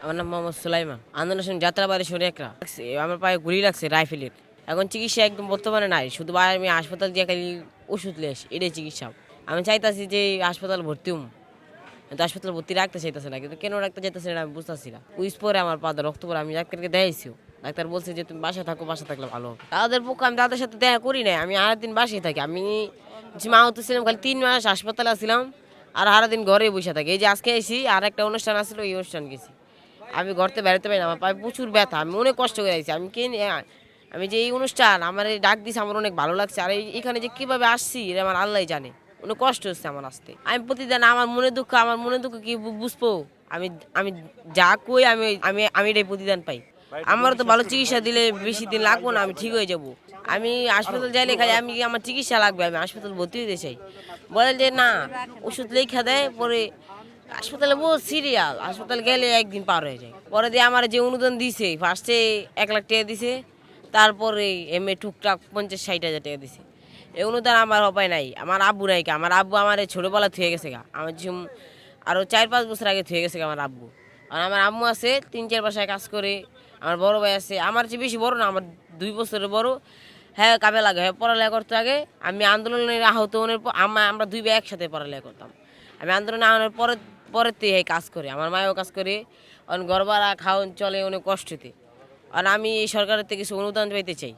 আমার নাম মোহাম্মদ সুলাইমান। আন্দোলনের সময় যাত্রাবাড়ি শুনে একটা আমার পায়ে গুলি লাগছে রাইফেলের। এখন চিকিৎসা একদম বর্তমানে নাই, শুধু আমি হাসপাতাল দিয়ে খালি ওষুধ লেস, এটাই চিকিৎসা। আমি চাইতাছি যে হাসপাতাল ভর্তি হম, কিন্তু হাসপাতাল ভর্তি রাখতে চাইতেছে না, কিন্তু কেন রাখতে চাইতেছে না আমি বুঝতেছি না। উইস পরে আমার পা রক্ত পরে আমি ডাক্তারকে দেখাইছিও, ডাক্তার বলছে যে তুমি বাসা থাকো, বাসা থাকলে ভালো হবে। তাদের পক্ষে আমি তাদের সাথে দেখা করি নাই, আমি আর দিন বাসায় থাকি। আমি যে মাহত ছিলাম খালি 3 মাস হাসপাতালে ছিলাম, আর সারাদিন ঘরে বসে থাকি। এই যে আজকে এসেছি, আর একটা অনুষ্ঠান আসলো, এই অনুষ্ঠান গেছি। আমি ঘরতে বেরোতে পারি না, আমার পায়ে প্রচুর ব্যথা, আমি অনেক কষ্ট করে আছি। আমি যে এই অনুষ্ঠান আমার এই ডাক দিছে, আমার অনেক ভালো লাগছে। আর এখানে যে কিভাবে আসছি এটা আমার আল্লাহ জানে, অনেক কষ্ট হচ্ছে আমার আসতে। আমি প্রতিদিন আমার মনে দুঃখ কি বুঝবো। আমি আমি যা কই আমি এটাই প্রতিদান পাই। আমারও তো ভালো চিকিৎসা দিলে বেশি দিন লাগবো না, আমি ঠিক হয়ে যাব। আমি হাসপাতাল যাইলে খালি আমার চিকিৎসা লাগবে, আমি হাসপাতাল ভর্তি হতে চাই। বলে যে না, ওষুধ লেখা দেয়, পরে হাসপাতালে বহু সিরিয়াল, হাসপাতাল গেলে একদিন পার হয়ে যায়। পরে দিয়ে আমার যে অনুদান দিছে, ফার্স্টে 1 লাখ টাকা দিছে, তারপরে এমএ টুকটাক 50-60 হাজার টাকা দিছে। এই অনুদান আমার উপায় নাই, আমার আব্বু নাই। আমার আব্বু আমার ছোটোবেলা থুয়ে গেছে গা, আমার আরও 4-5 বছর আগে থুয়ে গেছে গা আমার আব্বু। আর আমার আম্মু আছে 3-4 বাসায় কাজ করে। আমার বড় ভাই আছে, আমার চেয়ে বেশি বড় না, আমার 2 বছরের বড়। হ্যাঁ কামে লাগে, হ্যাঁ পড়ালেখা করতে আগে। আমি আন্দোলনের আহত হওয়ার পর আমরা 2 ভাই একসাথে পড়ালেখা করতাম। আমি আন্দোলনে আনার পরের থেকে কাজ করে, আমার মায়ও কাজ করে। অনেক ঘর ভাড়া খাওয়ান চলে অনেক কষ্টতে। আর আমি এই সরকারের থেকে কিছু অনুদান পাইতে চাই।